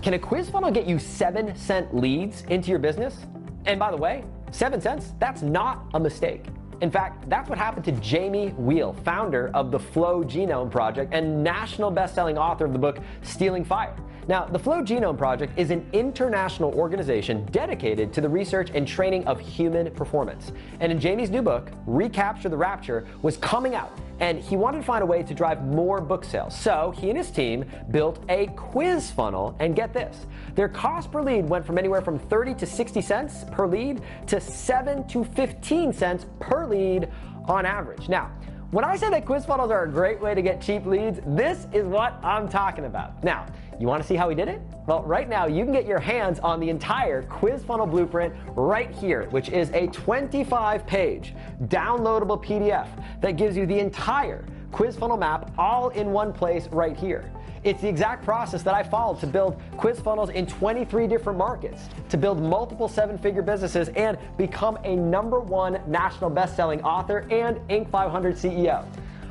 Can a quiz funnel get you 7-cent leads into your business? And by the way, 7 cents, that's not a mistake. In fact, that's what happened to Jamie Wheal, founder of the Flow Genome Project and national best-selling author of the book Stealing Fire. Now, the Flow Genome Project is an international organization dedicated to the research and training of human performance. And in Jamie's new book, Recapture the Rapture, was coming out, and he wanted to find a way to drive more book sales. So he and his team built a quiz funnel, and get this, their cost per lead went from anywhere from 30 to 60 cents per lead to 7 to 15 cents per lead on average. Now, when I say that quiz funnels are a great way to get cheap leads, this is what I'm talking about. Now, you want to see how he did it? Well, right now you can get your hands on the entire quiz funnel blueprint right here, which is a 25-page downloadable PDF that gives you the entire quiz funnel map all in one place right here. It's the exact process that I followed to build quiz funnels in 23 different markets, to build multiple 7-figure businesses, and become a #1 national best-selling author and Inc. 500 CEO.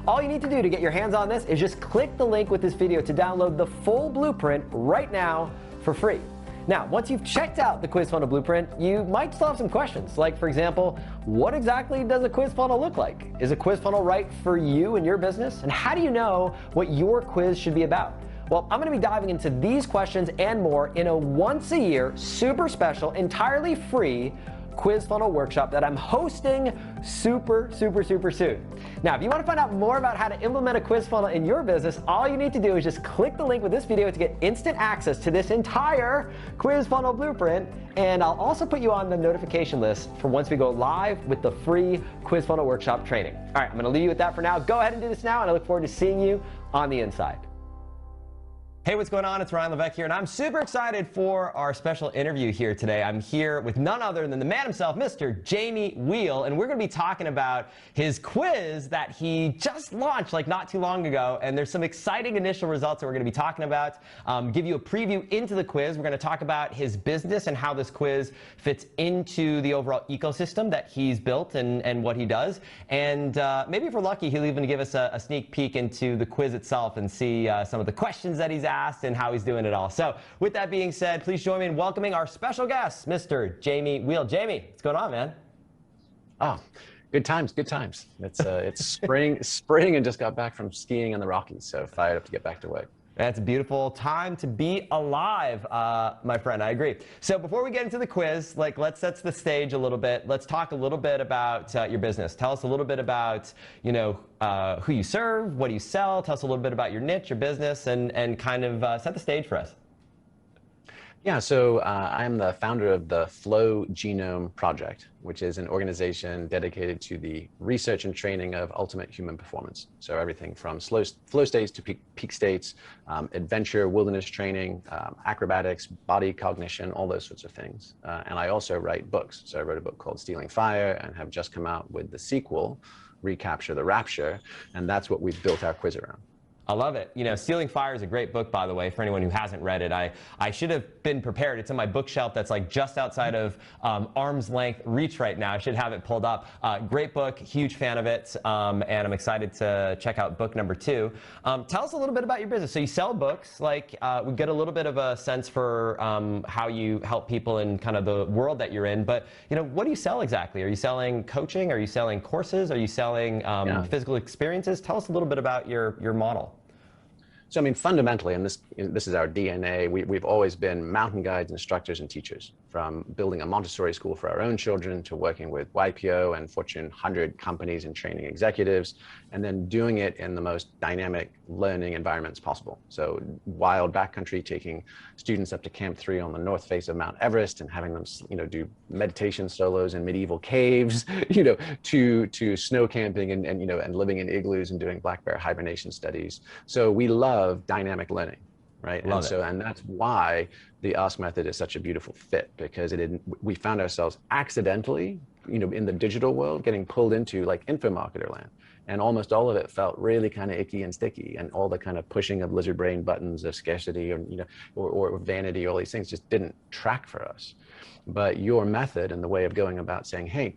All you need to do to get your hands on this is just click the link with this video to download the full blueprint right now for free. Now, once you've checked out the quiz funnel blueprint, you might still have some questions. Like, for example, what exactly does a quiz funnel look like? Is a quiz funnel right for you and your business? And how do you know what your quiz should be about? Well, I'm going to be diving into these questions and more in a once-a-year, super special, entirely free quiz funnel workshop that I'm hosting super soon. Now, if you want to find out more about how to implement a quiz funnel in your business, all you need to do is just click the link with this video to get instant access to this entire quiz funnel blueprint. And I'll also put you on the notification list for once we go live with the free quiz funnel workshop training. All right, I'm going to leave you with that for now. Go ahead and do this now, and I look forward to seeing you on the inside. Hey, what's going on? It's Ryan Levesque here, and I'm super excited for our special interview here today. I'm here with none other than the man himself, Mr. Jamie Wheal, and we're going to be talking about his quiz that he just launched like not too long ago, and there's some exciting initial results that we're going to be talking about. Give you a preview into the quiz. We're going to talk about his business and how this quiz fits into the overall ecosystem that he's built and what he does. And maybe if we're lucky, he'll even give us a sneak peek into the quiz itself and see some of the questions that he's asked and how he's doing it all. So with that being said, please join me in welcoming our special guest, Mr. Jamie Wheal. Jamie, what's going on, man? Oh, good times. It's spring and just got back from skiing in the Rockies, so fired up to get back to work. That's a beautiful time to be alive, my friend. I agree. So before we get into the quiz, let's set the stage a little bit. Let's talk a little bit about your business. Tell us a little bit about, who you serve, what do you sell. Tell us a little bit about your niche, your business, and kind of set the stage for us. Yeah, so I'm the founder of the Flow Genome Project, which is an organization dedicated to the research and training of ultimate human performance. So everything from flow states to peak states, adventure, wilderness training, acrobatics, body cognition, all those sorts of things. And I also write books. So I wrote a book called Stealing Fire and have just come out with the sequel, Recapture the Rapture, and that's what we've built our quiz around. I love it. Stealing Fire is a great book, by the way, for anyone who hasn't read it. I should have been prepared. It's on my bookshelf that's like just outside of arm's length reach right now. I should have it pulled up. Great book, huge fan of it, and I'm excited to check out book number 2. Tell us a little bit about your business. So you sell books. We get a little bit of a sense for how you help people in kind of the world that you're in. But what do you sell exactly? Are you selling coaching? Are you selling courses? Are you selling physical experiences? Tell us a little bit about your model. So I mean, fundamentally, and this is our DNA, we've always been mountain guides, instructors, and teachers, from building a Montessori school for our own children to working with YPO and Fortune 100 companies and training executives, and then doing it in the most dynamic learning environments possible. So wild backcountry, taking students up to Camp 3 on the north face of Mount Everest and having them, do meditation solos in medieval caves, to snow camping and living in igloos and doing black bear hibernation studies. So we love dynamic learning, right? And that's why the Ask method is such a beautiful fit, because we found ourselves accidentally, in the digital world, getting pulled into like infomarketer land. And almost all of it felt really kind of icky and sticky, and all the kind of pushing of lizard brain buttons of scarcity or vanity, all these things just didn't track for us. But your method and the way of going about saying, hey,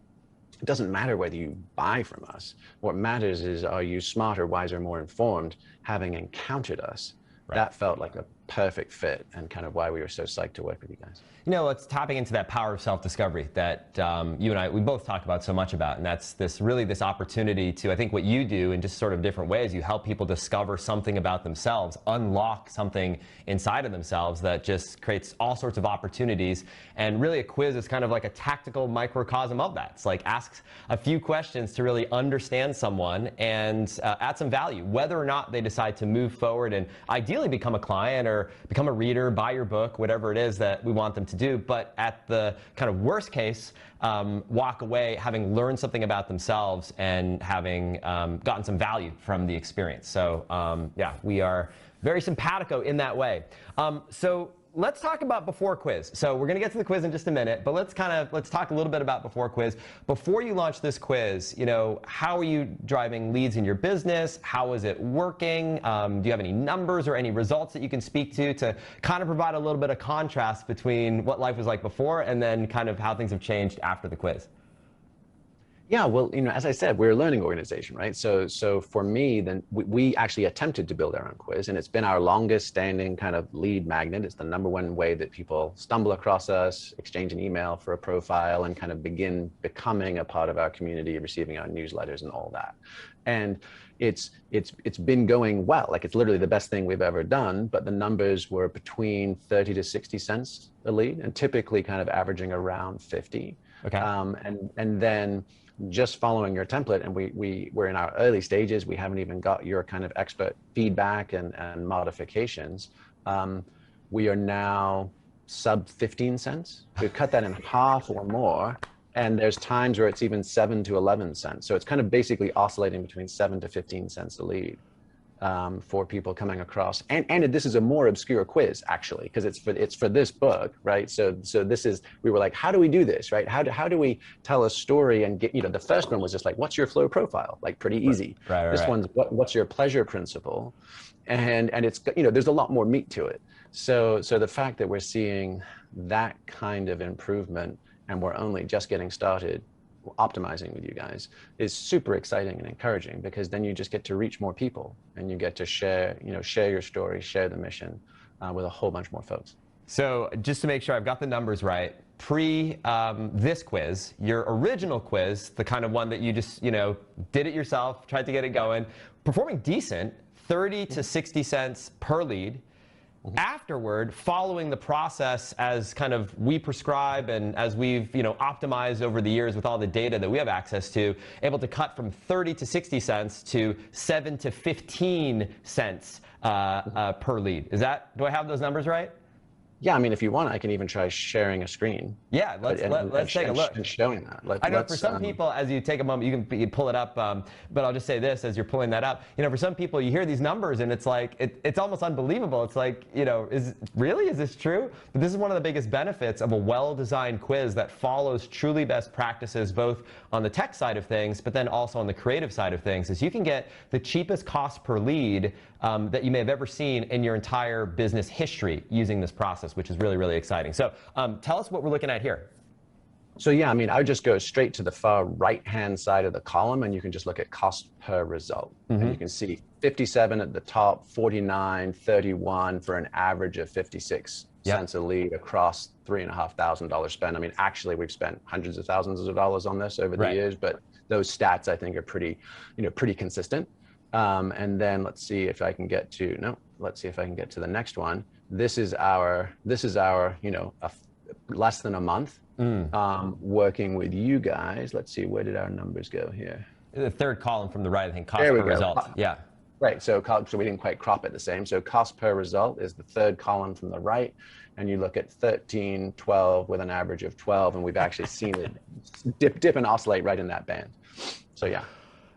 it doesn't matter whether you buy from us. What matters is, are you smarter, wiser, more informed, having encountered us? Right. That felt like a perfect fit and kind of why we were so psyched to work with you guys. You know, it's tapping into that power of self-discovery that you and I, we both talk about so much about, and that's this opportunity to, I think what you do in just sort of different ways, you help people discover something about themselves, unlock something inside of themselves that just creates all sorts of opportunities, and really a quiz is kind of like a tactical microcosm of that. It's like ask a few questions to really understand someone and add some value, whether or not they decide to move forward and ideally become a client or become a reader, buy your book, whatever it is that we want them to do. But at the kind of worst case, walk away having learned something about themselves and having gotten some value from the experience. So yeah, we are very simpatico in that way. So let's talk about before quiz. So we're going to get to the quiz in just a minute, but let's talk a little bit about before quiz. Before you launch this quiz, you know, how are you driving leads in your business? How is it working? Do you have any numbers or any results that you can speak to kind of provide a little bit of contrast between what life was like before and then kind of how things have changed after the quiz? Yeah, well, you know, as I said, we're a learning organization, right? So for me, then we actually attempted to build our own quiz, and it's been our longest standing kind of lead magnet. It's the #1 way that people stumble across us, exchange an email for a profile, and kind of begin becoming a part of our community, receiving our newsletters and all that. And it's been going well. Like, it's literally the best thing we've ever done, but the numbers were between 30 to 60 cents a lead, and typically kind of averaging around 50. Okay. And then just following your template, and we're in our early stages, we haven't even got your kind of expert feedback and modifications. We are now sub 15 cents. We've cut that in half or more, and there's times where it's even 7 to 11 cents. So it's kind of basically oscillating between 7 to 15 cents a lead. For people coming across, and this is a more obscure quiz actually, because it's for this book, right? So this is, we were like, how do we do this, right? How do we tell a story and get, you know, the first one was just like, what's your flow profile? Like, pretty easy. Right. This one's what's your pleasure principle, and it's, you know, there's a lot more meat to it. So the fact that we're seeing that kind of improvement, and we're only just getting started optimizing with you guys, is super exciting and encouraging, because then you just get to reach more people and you get to share your story, share the mission with a whole bunch more folks. So just to make sure I've got the numbers right, pre this quiz, your original quiz, the kind of one that you just, you know, did it yourself, tried to get it going, performing decent, 30 to 60 cents per lead. Afterward, following the process as kind of we prescribe and as we've, you know, optimized over the years with all the data that we have access to, able to cut from 30 to 60 cents to 7 to 15 cents per lead. Do I have those numbers right? Yeah, I mean, if you want, I can even try sharing a screen. Yeah, let's take a look. And showing that. I know for some people, as you take a moment, you can pull it up, but I'll just say this as you're pulling that up. You know, for some people, you hear these numbers and it's like, it's almost unbelievable. It's like, you know, is this true? But this is one of the biggest benefits of a well-designed quiz that follows truly best practices, both on the tech side of things, but then also on the creative side of things, is you can get the cheapest cost per lead that you may have ever seen in your entire business history using this process, which is really, really exciting. So tell us what we're looking at here. So yeah, I mean, I would just go straight to the far right-hand side of the column, and you can just look at cost per result. And you can see 57 at the top, 49, 31 for an average of 56 cents a lead across $3,500 spend. I mean, actually, we've spent hundreds of thousands of dollars on this over the years, but those stats, I think, are pretty consistent. And then let's see if I can get to, the next one. This is our, you know, less than a month working with you guys. Let's see, where did our numbers go here? The third column from the right, I think, cost per result. Yeah. Right, so we didn't quite crop it the same. So cost per result is the third column from the right, and you look at 13, 12 with an average of 12, and we've actually seen it dip and oscillate right in that band. So yeah.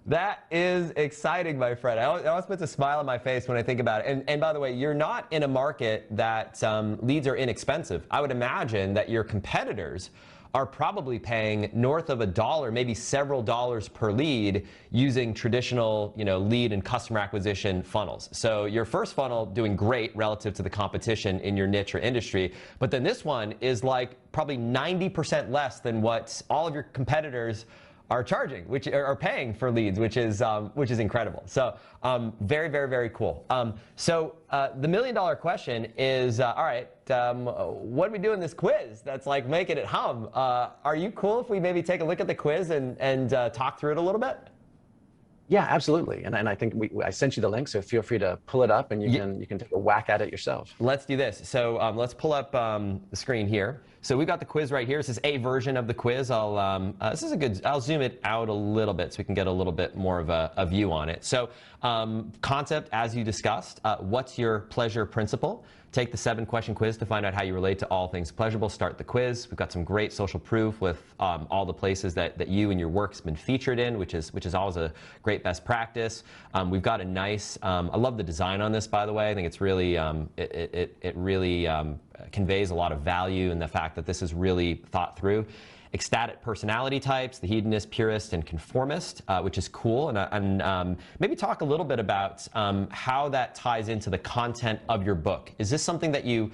That is exciting, my friend. It always puts a smile on my face when I think about it. And by the way, you're not in a market that leads are inexpensive. I would imagine that your competitors are probably paying north of $1, maybe several dollars per lead using traditional, you know, lead and customer acquisition funnels. So your first funnel doing great relative to the competition in your niche or industry, but then this one is like probably 90% less than what all of your competitors are charging, which are paying for leads, which is incredible. So very, very, very cool. So the $1 million question is, all right, what do we do in this quiz that's like making it hum? Are you cool if we maybe take a look at the quiz and talk through it a little bit? Yeah, absolutely. And I think I sent you the link, so feel free to pull it up and you can take a whack at it yourself. Let's do this. So let's pull up the screen here. So we've got the quiz right here. This is a version of the quiz. This is a good, I'll zoom it out a little bit so we can get a little bit more of a view on it. So concept, as you discussed, what's your pleasure principle? Take the 7-question quiz to find out how you relate to all things pleasurable. Start the quiz. We've got some great social proof with all the places that you and your work's been featured in, which is always a great best practice. We've got a nice, I love the design on this, by the way. I think it's really, it really conveys a lot of value in the fact that this is really thought through. Ecstatic personality types, the hedonist, purist, and conformist, which is cool. And maybe talk a little bit about how that ties into the content of your book. Is this something that you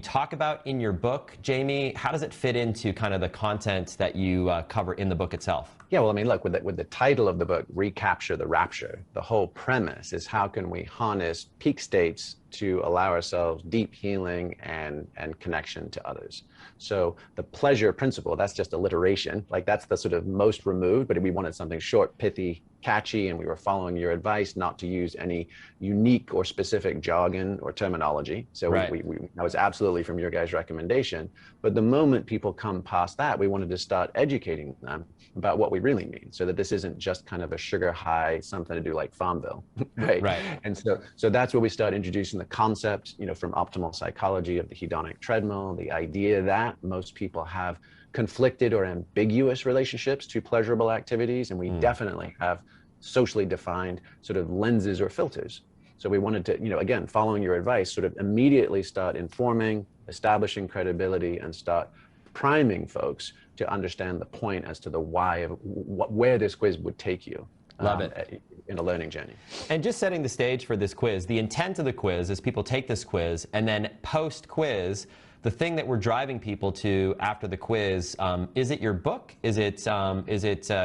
talk about in your book, Jamie? How does it fit into kind of the content that you cover in the book itself? Yeah, well, I mean, look, with the title of the book, Recapture the Rapture, the whole premise is how can we harness peak states to allow ourselves deep healing and connection to others. So the pleasure principle, that's just alliteration. Like that's the sort of most removed, but we wanted something short, pithy, catchy, and we were following your advice not to use any unique or specific jargon or terminology. So right. that was absolutely from your guys' recommendation. But the moment people come past that, we wanted to start educating them about what we really mean, so that this isn't just kind of a sugar high, something to do like Farmville, right? Right. And so that's where we start introducing the concept, from optimal psychology of the hedonic treadmill, the idea that most people have conflicted or ambiguous relationships to pleasurable activities, and we definitely have socially defined sort of lenses or filters. So we wanted to, again, following your advice, sort of immediately start informing, establishing credibility, and start priming folks to understand the point as to the why of where this quiz would take you. Love it. In a learning journey. And just setting the stage for this quiz, the intent of the quiz is people take this quiz and then post-quiz, the thing that we're driving people to after the quiz, is it your book? Is it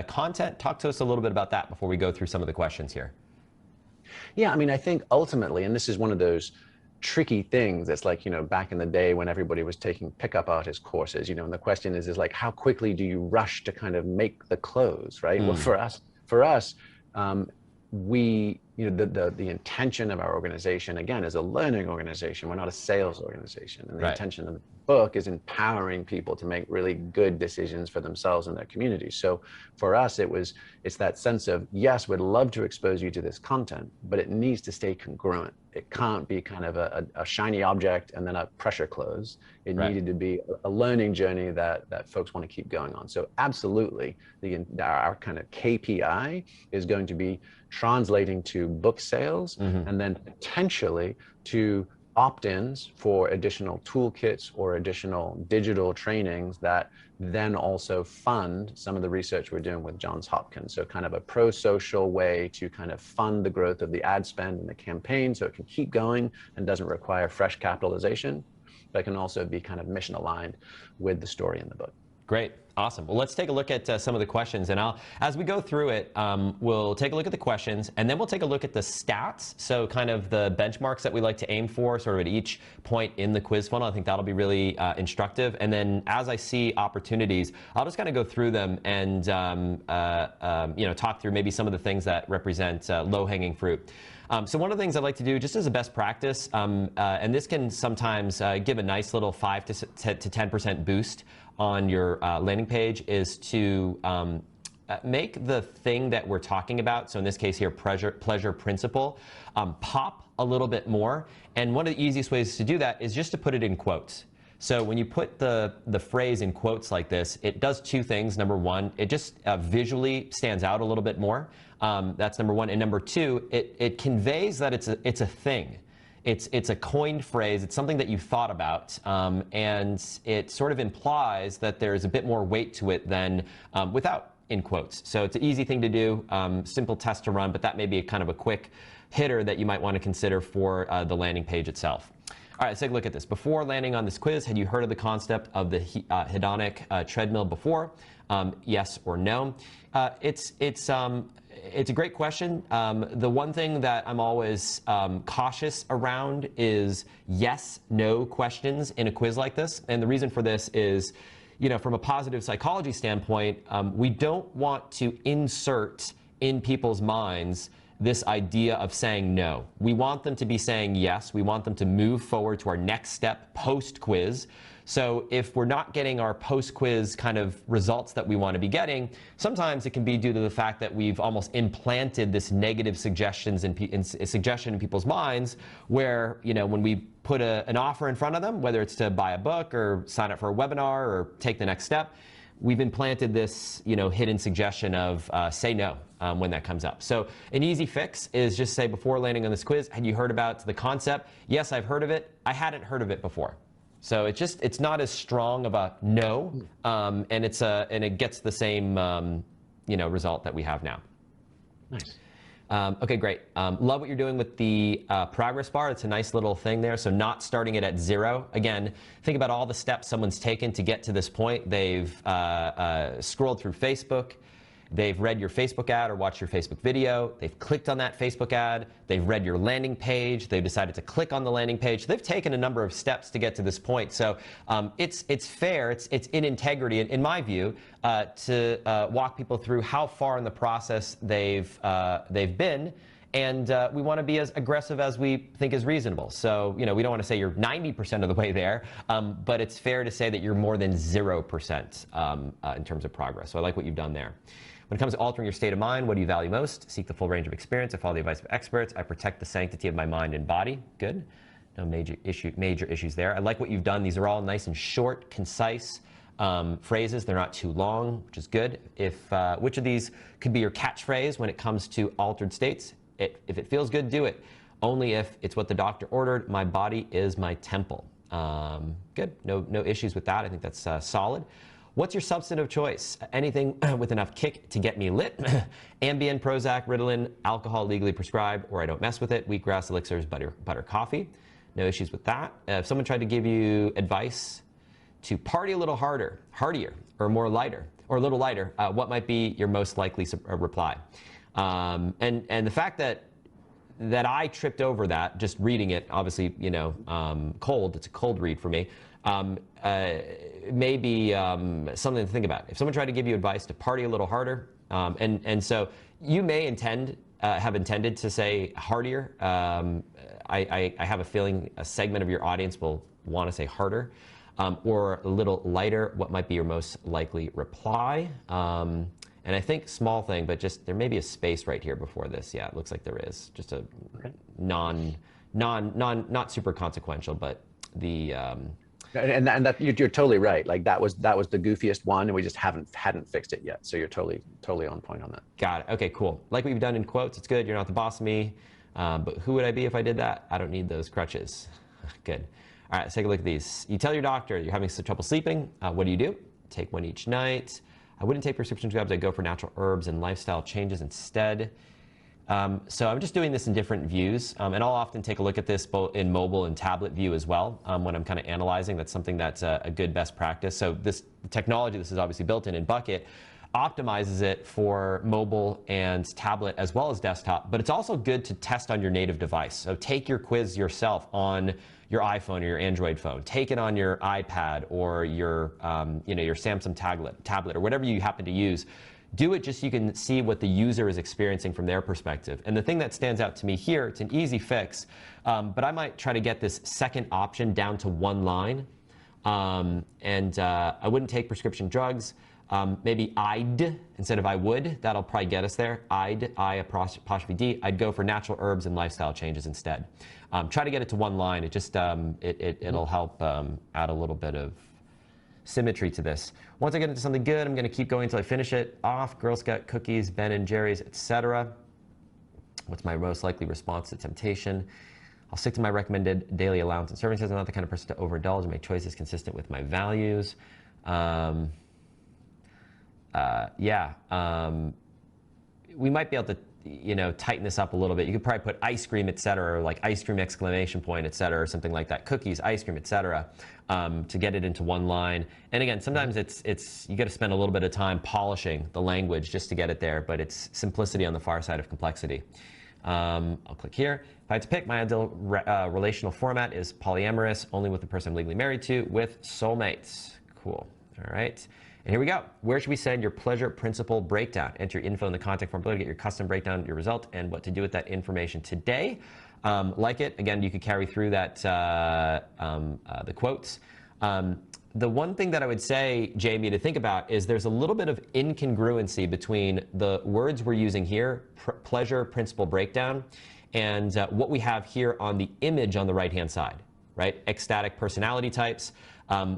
content? Talk to us a little bit about that before we go through some of the questions here. Yeah, I mean, I think ultimately, and this is one of those tricky things that's like, back in the day when everybody was taking pickup artist courses, and the question is like, how quickly do you rush to kind of make the close, right? Well, for us, we, the intention of our organization, again, is a learning organization. We're not a sales organization. And the intention of the book is empowering people to make really good decisions for themselves and their communities. So for us, it's that sense of, yes, we'd love to expose you to this content, but it needs to stay congruent. It can't be kind of a shiny object and then a pressure close. It needed to be a learning journey that folks want to keep going on. So absolutely, our kind of KPI is going to be translating to book sales and then potentially to opt-ins for additional toolkits or additional digital trainings that then also fund some of the research we're doing with Johns Hopkins. So kind of a pro-social way to kind of fund the growth of the ad spend and the campaign so it can keep going and doesn't require fresh capitalization, but it can also be kind of mission aligned with the story in the book. Great. Awesome. Well, let's take a look at some of the questions, and as we go through it, we'll take a look at the questions, and then we'll take a look at the stats, so kind of the benchmarks that we like to aim for sort of at each point in the quiz funnel. I think that'll be really instructive, and then as I see opportunities, I'll just kind of go through them and talk through maybe some of the things that represent low-hanging fruit. So one of the things I like to do, just as a best practice, and this can sometimes give a nice little 5 to 10% boost on your landing page, is to make the thing that we're talking about, so in this case here, pleasure principle, pop a little bit more. And one of the easiest ways to do that is just to put it in quotes. So when you put the phrase in quotes like this, it does two things. Number one, it just visually stands out a little bit more. That's number one. And number two, it conveys that it's a thing. It's a coined phrase. It's something that you thought about, and it sort of implies that there's a bit more weight to it than without in quotes. So it's an easy thing to do, simple test to run, but that may be kind of a quick hitter that you might want to consider for the landing page itself. All right, let's take a look at this. Before landing on this quiz, had you heard of the concept of the hedonic treadmill before? yes or no. It's a great question. The one thing that I'm always cautious around is yes, no questions in a quiz like this. And the reason for this is, from a positive psychology standpoint, we don't want to insert in people's minds this idea of saying no. We want them to be saying yes. We want them to move forward to our next step post-quiz. So if we're not getting our post-quiz kind of results that we want to be getting, sometimes it can be due to the fact that we've almost implanted this negative suggestion in people's minds where, when we put an offer in front of them, whether it's to buy a book or sign up for a webinar or take the next step, we've implanted this, hidden suggestion of say no when that comes up. So an easy fix is just say before landing on this quiz, had you heard about the concept? Yes, I've heard of it. I hadn't heard of it before. So it's not as strong of a no, and it gets the same result that we have now. Nice. Okay, great. Love what you're doing with the progress bar. It's a nice little thing there. So not starting it at 0. Again, think about all the steps someone's taken to get to this point. They've scrolled through Facebook. They've read your Facebook ad or watched your Facebook video. They've clicked on that Facebook ad. They've read your landing page. They've decided to click on the landing page. They've taken a number of steps to get to this point. So it's fair. It's in integrity, in my view, to walk people through how far in the process they've been. And we want to be as aggressive as we think is reasonable. So, we don't want to say you're 90% of the way there, but it's fair to say that you're more than 0% in terms of progress. So I like what you've done there. When it comes to altering your state of mind, what do you value most? Seek the full range of experience. I follow the advice of experts. I protect the sanctity of my mind and body. Good. No major issues there. I like what you've done. These are all nice and short, concise phrases. They're not too long, which is good. Which of these could be your catchphrase when it comes to altered states? If it feels good, do it. Only if it's what the doctor ordered. My body is my temple. Good. No issues with that. I think that's solid. What's your substantive choice? Anything with enough kick to get me lit. Ambien, Prozac, Ritalin, alcohol legally prescribed, or I don't mess with it. Wheatgrass elixirs, butter coffee. No issues with that. If someone tried to give you advice to party a little hardier, or more lighter, or a little lighter, what might be your most likely reply? And the fact that I tripped over that, just reading it, obviously, cold, it's a cold read for me, maybe something to think about. If someone tried to give you advice to party a little harder, and so you may have intended to say hardier. I have a feeling a segment of your audience will want to say harder, or a little lighter. What might be your most likely reply? And I think small thing, but just there may be a space right here before this. Yeah, it looks like there is. Just a not super consequential, but the. And that you're totally right. Like that was the goofiest one, and we just hadn't fixed it yet. So you're totally on point on that. Got it. Okay, cool. Like what you've done in quotes. It's good. You're not the boss of me. But who would I be if I did that? I don't need those crutches. Good. All right, let's take a look at these. You tell your doctor you're having some trouble sleeping. What do? Take one each night. I wouldn't take prescription drugs. I'd go for natural herbs and lifestyle changes instead. So I'm just doing this in different views, and I'll often take a look at this both in mobile and tablet view as well when I'm kind of analyzing. That's something that's a good best practice. So this technology, this is obviously built in Bucket, optimizes it for mobile and tablet as well as desktop, but it's also good to test on your native device. So take your quiz yourself on your iPhone or your Android phone. Take it on your iPad or your Samsung tablet or whatever you happen to use. Do it just so you can see what the user is experiencing from their perspective. And the thing that stands out to me here, it's an easy fix, but I might try to get this second option down to one line. I wouldn't take prescription drugs. Maybe I'd instead of I would. That'll probably get us there. apostrophe D. I'd go for natural herbs and lifestyle changes instead. Try to get it to one line. It just it'll help add a little bit of symmetry to this. Once I get into something good, I'm going to keep going until I finish it off. Girl Scout cookies, Ben & Jerry's, etc. What's my most likely response to temptation? I'll stick to my recommended daily allowance and serving size. I'm not the kind of person to overindulge and make choices consistent with my values. We might be able to tighten this up a little bit. You could probably put ice cream, etc., or like ice cream exclamation point, etc., or something like that. Cookies, ice cream, etc., to get it into one line. And again, sometimes it's you got to spend a little bit of time polishing the language just to get it there, but it's simplicity on the far side of complexity. I'll click here. If I had to pick, my ideal relational format is polyamorous, only with the person I'm legally married to, with soulmates. Cool. All right. And here we go. Where should we send your pleasure principle breakdown? Enter your info in the contact form below to get your custom breakdown of your result and what to do with that information today. Like it. Again, you could carry through that the quotes. The one thing that I would say, Jamie, to think about is there's a little bit of incongruency between the words we're using here, pleasure principle breakdown, and what we have here on the image on the right-hand side, right? Ecstatic personality types.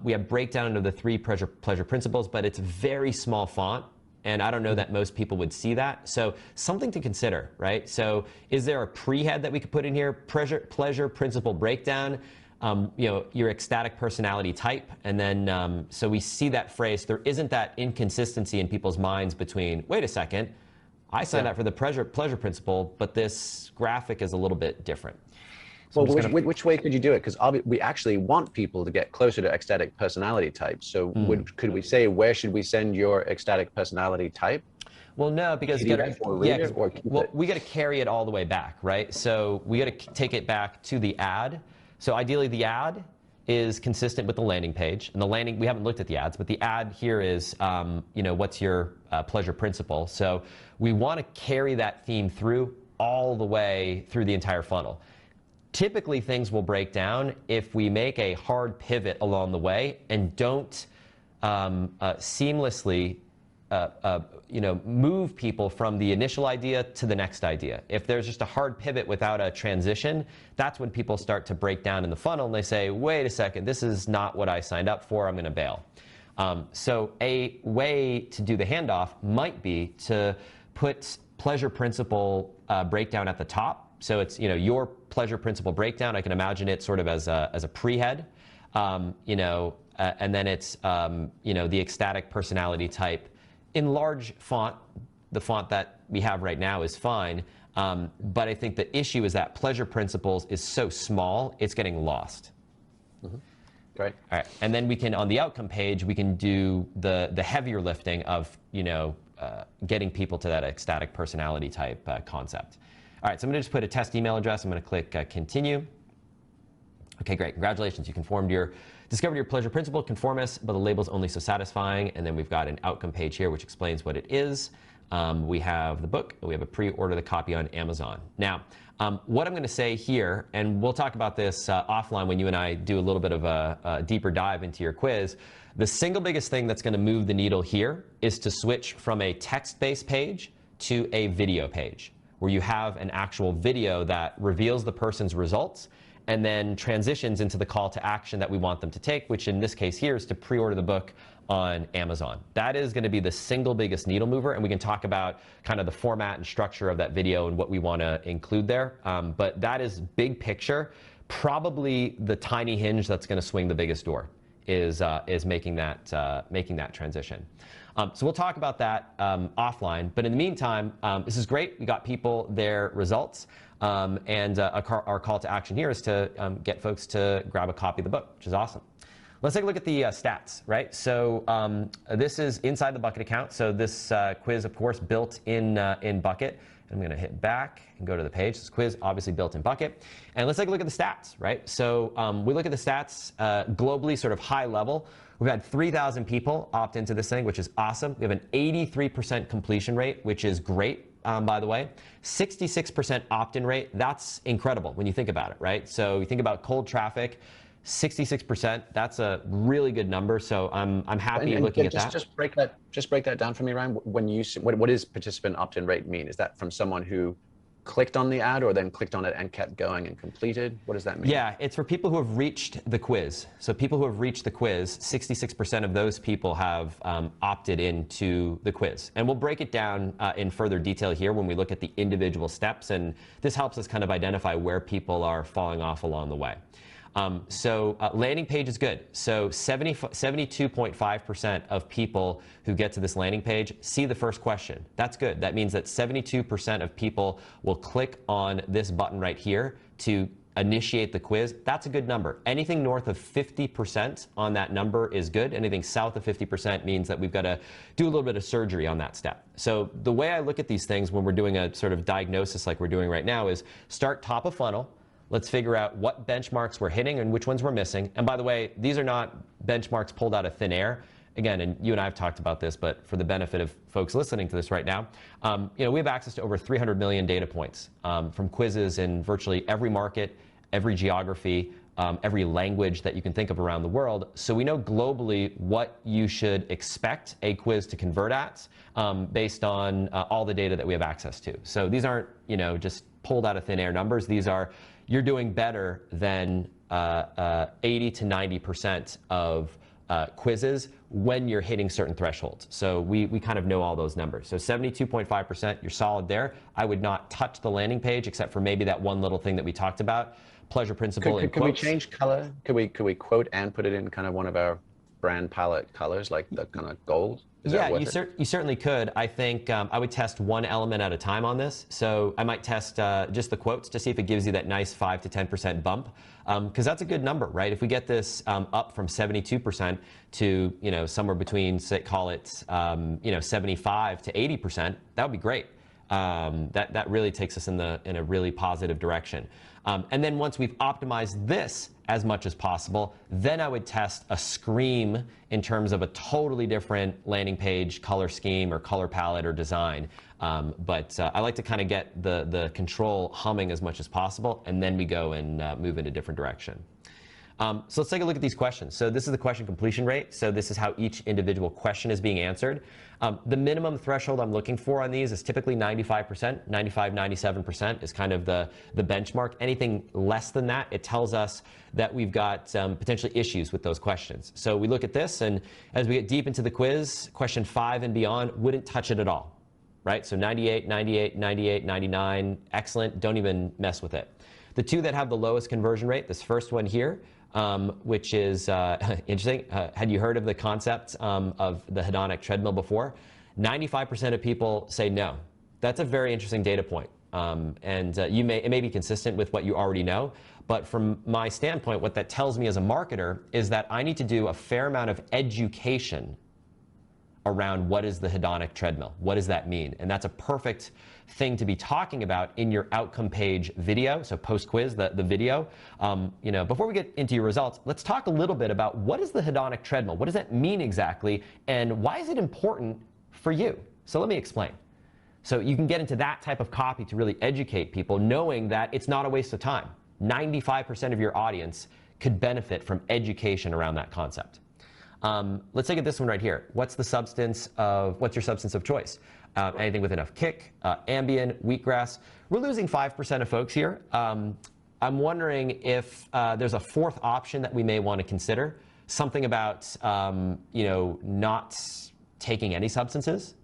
We have breakdown of the 3 pleasure principles, but it's very small font, and I don't know that most people would see that. So something to consider, right? So is there a pre-head that we could put in here? Pleasure principle breakdown, your ecstatic personality type, and then so we see that phrase. There isn't that inconsistency in people's minds between, wait a second, I signed up for the pleasure principle, but this graphic is a little bit different. So well, which way could you do it? Because we actually want people to get closer to ecstatic personality types. So could we say, where should we send your ecstatic personality type? Well, no, because we got to carry it all the way back, right? So we got to take it back to the ad. So ideally, the ad is consistent with the landing page. And the landing, we haven't looked at the ads, but the ad here is, what's your pleasure principle? So we want to carry that theme through all the way through the entire funnel. Typically, things will break down if we make a hard pivot along the way and don't seamlessly move people from the initial idea to the next idea. If there's just a hard pivot without a transition, that's when people start to break down in the funnel and they say, wait a second, this is not what I signed up for, I'm going to bail. So a way to do the handoff might be to put pleasure principle breakdown at the top. So it's, your pleasure principle breakdown. I can imagine it sort of as a pre-head, and then it's, the ecstatic personality type. In large font, the font that we have right now is fine, but I think the issue is that pleasure principles is so small, it's getting lost. Mm-hmm. Great. All right, and then we can, on the outcome page, we can do the heavier lifting of, getting people to that ecstatic personality type concept. All right, so I'm going to just put a test email address. I'm going to click continue. Okay, great. Congratulations. You discovered your pleasure principle, conformist, but the label's only so satisfying. And then we've got an outcome page here, which explains what it is. We have the book. We have a pre-order the copy on Amazon. Now, what I'm going to say here, and we'll talk about this offline when you and I do a little bit of a deeper dive into your quiz. The single biggest thing that's going to move the needle here is to switch from a text-based page to a video page, where you have an actual video that reveals the person's results and then transitions into the call to action that we want them to take, which in this case here is to pre-order the book on Amazon. That is going to be the single biggest needle mover, and we can talk about kind of the format and structure of that video and what we want to include there. But that is big picture. Probably the tiny hinge that's going to swing the biggest door is making that transition. So we'll talk about that offline. But in the meantime, this is great. We got people their results. And our call to action here is to get folks to grab a copy of the book, which is awesome. Let's take a look at the stats, right? So this is inside the Bucket account. So this quiz, of course, built in Bucket. I'm going to hit back and go to the page. This quiz obviously built in Bucket. And let's take a look at the stats, right? So we look at the stats globally, sort of high level. We've had 3,000 people opt into this thing, which is awesome. We have an 83% completion rate, which is great, by the way. 66% opt-in rate. That's incredible when you think about it, right? So you think about cold traffic, 66%. That's a really good number. So I'm happy looking at that. Just break that down for me, Ryan. When you what does participant opt-in rate mean? Is that from someone who clicked on the ad or then clicked on it and kept going and completed? What does that mean? Yeah, it's for people who have reached the quiz. So people who have reached the quiz, 66% of those people have opted into the quiz. And we'll break it down in further detail here when we look at the individual steps. And this helps us kind of identify where people are falling off along the way. Landing page is good. So 72.5% of people who get to this landing page see the first question. That's good. That means that 72% of people will click on this button right here to initiate the quiz. That's a good number. Anything north of 50% on that number is good. Anything south of 50% means that we've got to do a little bit of surgery on that step. So the way I look at these things when we're doing a sort of diagnosis like we're doing right now is start top of funnel. Let's figure out what benchmarks we're hitting and which ones we're missing. And by the way, these are not benchmarks pulled out of thin air. Again, and you and I have talked about this, but for the benefit of folks listening to this right now, we have access to over 300 million data points from quizzes in virtually every market, every geography, every language that you can think of around the world. So we know globally what you should expect a quiz to convert at based on all the data that we have access to. So these aren't, just pulled out of thin air numbers. These are, you're doing better than 80 to 90% of quizzes when you're hitting certain thresholds. So we kind of know all those numbers. So 72.5%, you're solid there. I would not touch the landing page except for maybe that one little thing that we talked about, pleasure principle in Could we change color? Could we quote and put it in kind of one of our brand palette colors, like the kind of gold? Yeah, you certainly could. I think I would test one element at a time on this. So I might test just the quotes to see if it gives you that nice 5 to 10% bump, because that's a good number, right? If we get this up from 72% to somewhere between, say, call it 75 to 80%, that would be great. That really takes us in a really positive direction. And then once we've optimized this as much as possible, then I would test a scream in terms of a totally different landing page color scheme or color palette or design. But I like to kind of get the control humming as much as possible, and then we go and move in a different direction. So let's take a look at these questions. So this is the question completion rate. So this is how each individual question is being answered. The minimum threshold I'm looking for on these is typically 95%, 95, 97% is kind of the benchmark. Anything less than that, it tells us that we've got potentially issues with those questions. So we look at this, and as we get deep into the quiz, question 5 and beyond, wouldn't touch it at all, right? So 98, 98, 98, 99, excellent, don't even mess with it. The two that have the lowest conversion rate, this first one here, which is interesting. Had you heard of the concept of the hedonic treadmill before? 95% of people say no. That's a very interesting data point. And it may be consistent with what you already know, but from my standpoint, what that tells me as a marketer is that I need to do a fair amount of education around what is the hedonic treadmill. What does that mean? And that's a perfect thing to be talking about in your outcome page video, so post-quiz, the video. Before we get into your results, let's talk a little bit about what is the hedonic treadmill? What does that mean exactly? And why is it important for you? So let me explain. So you can get into that type of copy to really educate people, knowing that it's not a waste of time. 95% of your audience could benefit from education around that concept. Let's take this one right here. What's your substance of choice? Anything with enough kick, Ambien, wheatgrass. We're losing 5% of folks here. I'm wondering if there's a fourth option that we may want to consider. Something about, not taking any substances.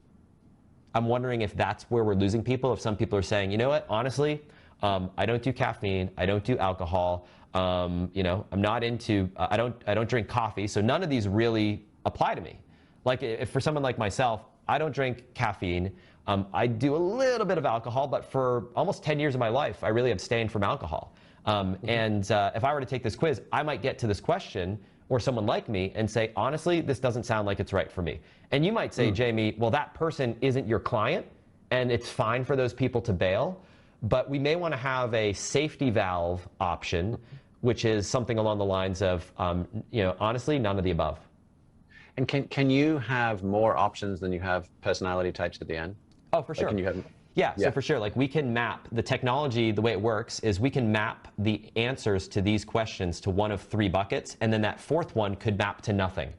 I'm wondering if that's where we're losing people. If some people are saying, you know what, honestly, I don't do caffeine, I don't do alcohol. I'm not into, I don't drink coffee, so none of these really apply to me. Like if for someone like myself, I don't drink caffeine. I do a little bit of alcohol, but for almost 10 years of my life, I really abstained from alcohol. And if I were to take this quiz, I might get to this question, or someone like me, and say, honestly, this doesn't sound like it's right for me. And you might say, Jamie, well, that person isn't your client, and it's fine for those people to bail. But we may want to have a safety valve option, which is something along the lines of, honestly, none of the above. And can you have more options than you have personality types at the end? Oh, for sure. Can you have? Yeah, so for sure. Like we can map the technology. The way it works is we can map the answers to these questions to one of 3 buckets, and then that fourth one could map to nothing.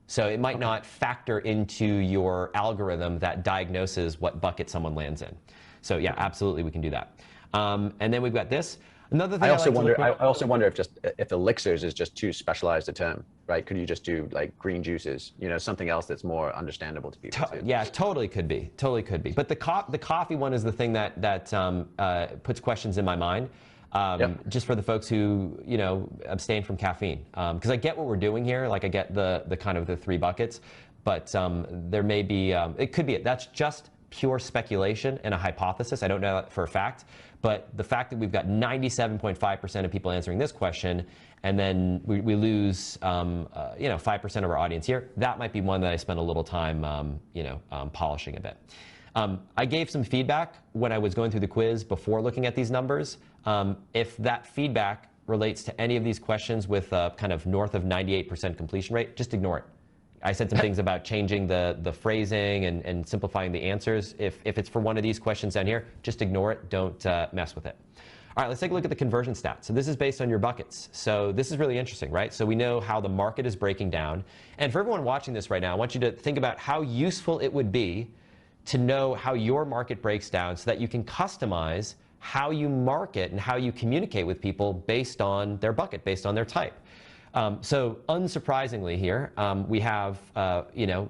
So it might not factor into your algorithm that diagnoses what bucket someone lands in. So yeah, absolutely, we can do that. And then we've got this. Another thing I also wonder if elixirs is just too specialized a term, right? Could you just do like green juices, something else that's more understandable to people? Yeah, totally could be. Totally could be. But the coffee one is the thing that puts questions in my mind. just for the folks who, abstain from caffeine. Because I get what we're doing here. Like I get the kind of the 3 buckets, but there may be, it could be, that's just pure speculation and a hypothesis. I don't know that for a fact, but the fact that we've got 97.5% of people answering this question, and then we lose, 5% of our audience here, that might be one that I spend a little time, polishing a bit. I gave some feedback when I was going through the quiz before looking at these numbers. If that feedback relates to any of these questions with kind of north of 98% completion rate, just ignore it. I said some things about changing the phrasing and simplifying the answers. If it's for one of these questions down here, just ignore it. Don't mess with it. All right, let's take a look at the conversion stats. So this is based on your buckets. So this is really interesting, right? So we know how the market is breaking down. And for everyone watching this right now, I want you to think about how useful it would be to know how your market breaks down so that you can customize how you market and how you communicate with people based on their bucket, based on their type. So unsurprisingly here, we have, the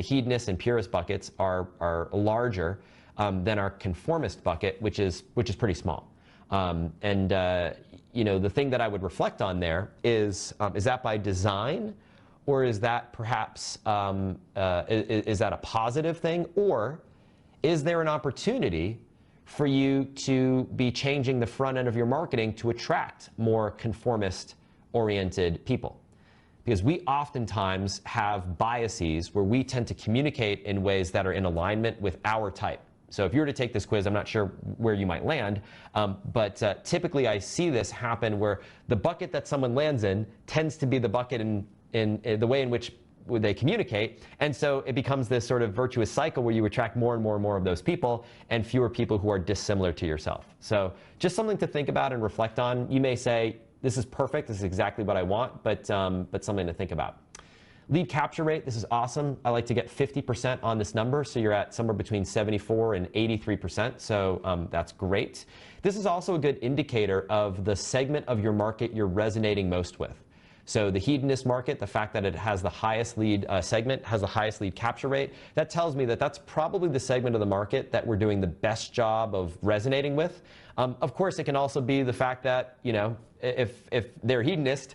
hedonist and purist buckets are larger than our conformist bucket, which is pretty small. The thing that I would reflect on there is that by design, or is that perhaps, is that a positive thing? Or is there an opportunity for you to be changing the front end of your marketing to attract more conformist-oriented people? Because we oftentimes have biases where we tend to communicate in ways that are in alignment with our type. So if you were to take this quiz, I'm not sure where you might land, but typically I see this happen where the bucket that someone lands in tends to be the bucket in the way in which they communicate, and so it becomes this sort of virtuous cycle where you attract more and more and more of those people and fewer people who are dissimilar to yourself. So just something to think about and reflect on. You may say, this is perfect, this is exactly what I want, but something to think about. Lead capture rate, this is awesome. I like to get 50% on this number, so you're at somewhere between 74 and 83%, so that's great. This is also a good indicator of the segment of your market you're resonating most with. So the hedonist market, the fact that it has the highest lead segment, has the highest lead capture rate, that tells me that that's probably the segment of the market that we're doing the best job of resonating with. Of course, it can also be the fact that, if they're hedonist,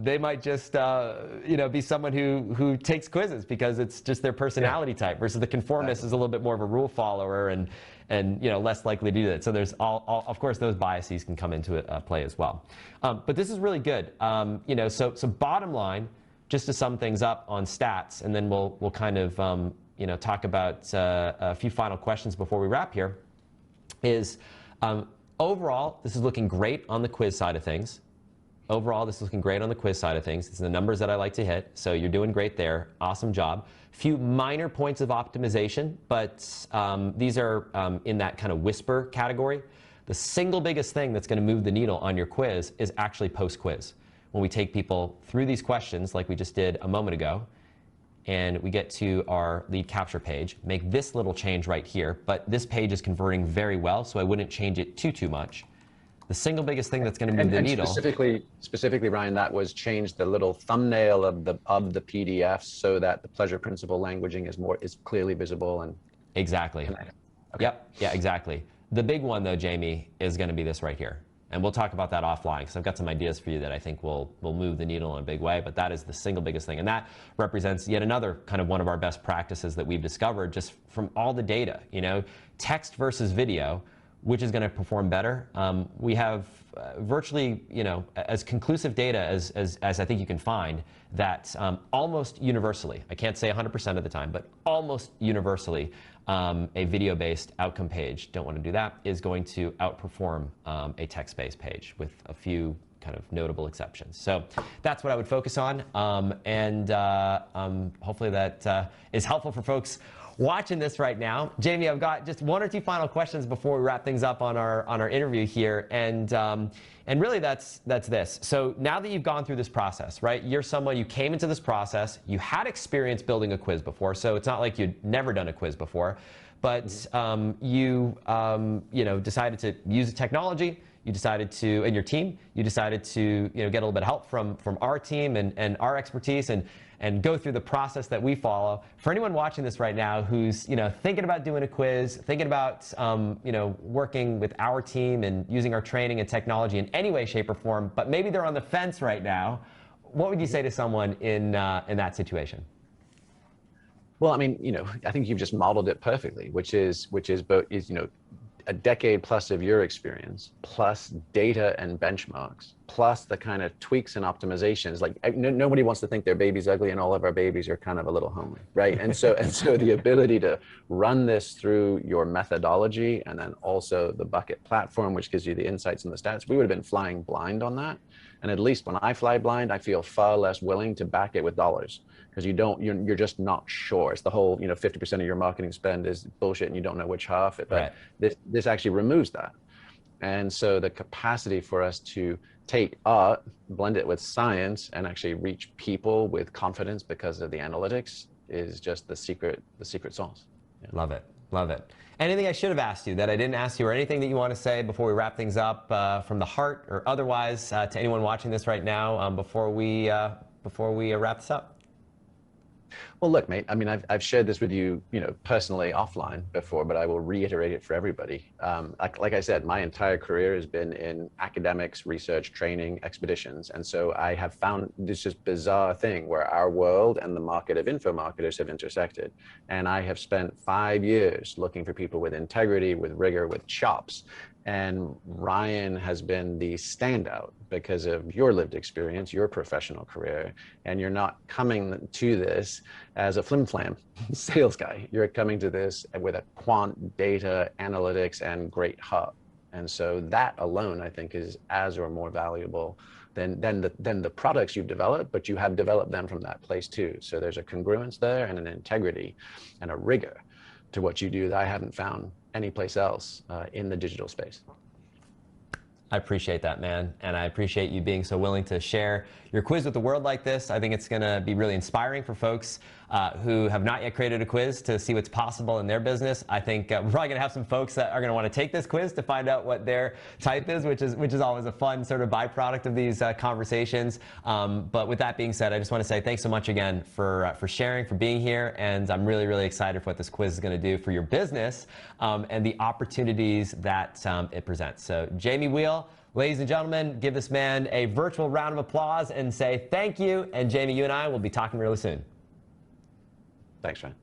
they might just be someone who takes quizzes because it's just their personality type, versus the conformist is a little bit more of a rule follower and less likely to do that. So there's of course those biases can come into play as well. But this is really good. So bottom line, just to sum things up on stats, and then we'll kind of talk about a few final questions before we wrap here, is overall, this is looking great on the quiz side of things. Overall, this is looking great on the quiz side of things. It's the numbers that I like to hit, so you're doing great there. Awesome job. Few minor points of optimization, but these are in that kind of whisper category. The single biggest thing that's going to move the needle on your quiz is actually post-quiz. When we take people through these questions, like we just did a moment ago, and we get to our lead capture page, make this little change right here, but this page is converting very well, so I wouldn't change it too much. The single biggest thing that's going to move the needle. Specifically, Ryan, that was change the little thumbnail of the PDF so that the pleasure principle languaging is clearly visible and exactly. Okay. Yep. Yeah. Exactly. The big one, though, Jamie, is going to be this right here, and we'll talk about that offline because I've got some ideas for you that I think will move the needle in a big way. But that is the single biggest thing, and that represents yet another kind of one of our best practices that we've discovered just from all the data. Text versus video. Which is going to perform better? We have virtually, as conclusive data as I think you can find, that almost universally, I can't say 100% of the time, but almost universally, a video-based outcome page, don't want to do that, is going to outperform a text-based page with a few kind of notable exceptions. So that's what I would focus on, and hopefully that is helpful for folks watching this right now. Jamie, I've got just one or two final questions before we wrap things up on our interview here, and really that's this. So now that you've gone through this process, right? You're someone, you came into this process, you had experience building a quiz before, so it's not like you'd never done a quiz before, but you decided to use the technology. You decided to, and your team, you decided to get a little bit of help from our team and our expertise, and and go through the process that we follow. For anyone watching this right now who's, thinking about doing a quiz, thinking about, working with our team and using our training and technology in any way, shape, or form, but maybe they're on the fence right now, what would you say to someone in that situation? Well, I mean, I think you've just modeled it perfectly, which is both a decade plus of your experience, plus data and benchmarks, plus the kind of tweaks and optimizations. Like nobody wants to think their baby's ugly, and all of our babies are kind of a little homely, right? And so the ability to run this through your methodology, and then also the bucket platform, which gives you the insights and the stats. We would have been flying blind on that. And at least when I fly blind, I feel far less willing to back it with dollars, because you're just not sure. It's the whole 50% of your marketing spend is bullshit and you don't know which half. But this actually removes that. And so the capacity for us to take art, blend it with science, and actually reach people with confidence because of the analytics is just the secret sauce. Yeah. Love it. Love it. Anything I should have asked you that I didn't ask you, or anything that you want to say before we wrap things up from the heart or otherwise to anyone watching this right now before we wrap this up? Well, look, mate, I mean, I've shared this with you, personally offline before, but I will reiterate it for everybody. Like I said, my entire career has been in academics, research, training, expeditions. And so I have found this just bizarre thing where our world and the market of info marketers have intersected. And I have spent 5 years looking for people with integrity, with rigor, with chops. And Ryan has been the standout because of your lived experience, your professional career, and you're not coming to this as a flim-flam sales guy. You're coming to this with a quant, data, analytics, and great heart. And so that alone, I think, is as or more valuable than the products you've developed, but you have developed them from that place too. So there's a congruence there and an integrity and a rigor to what you do that I haven't found anyplace else in the digital space. I appreciate that, man. And I appreciate you being so willing to share your quiz with the world like this. I think it's going to be really inspiring for folks who have not yet created a quiz to see what's possible in their business. I think we're probably going to have some folks that are going to want to take this quiz to find out what their type is, which is always a fun sort of byproduct of these conversations. But with that being said, I just want to say thanks so much again for sharing, for being here. And I'm really, really excited for what this quiz is going to do for your business and the opportunities that it presents. So Jamie Wheel, ladies and gentlemen, give this man a virtual round of applause and say thank you. And Jamie, you and I will be talking really soon. Thanks, Ryan.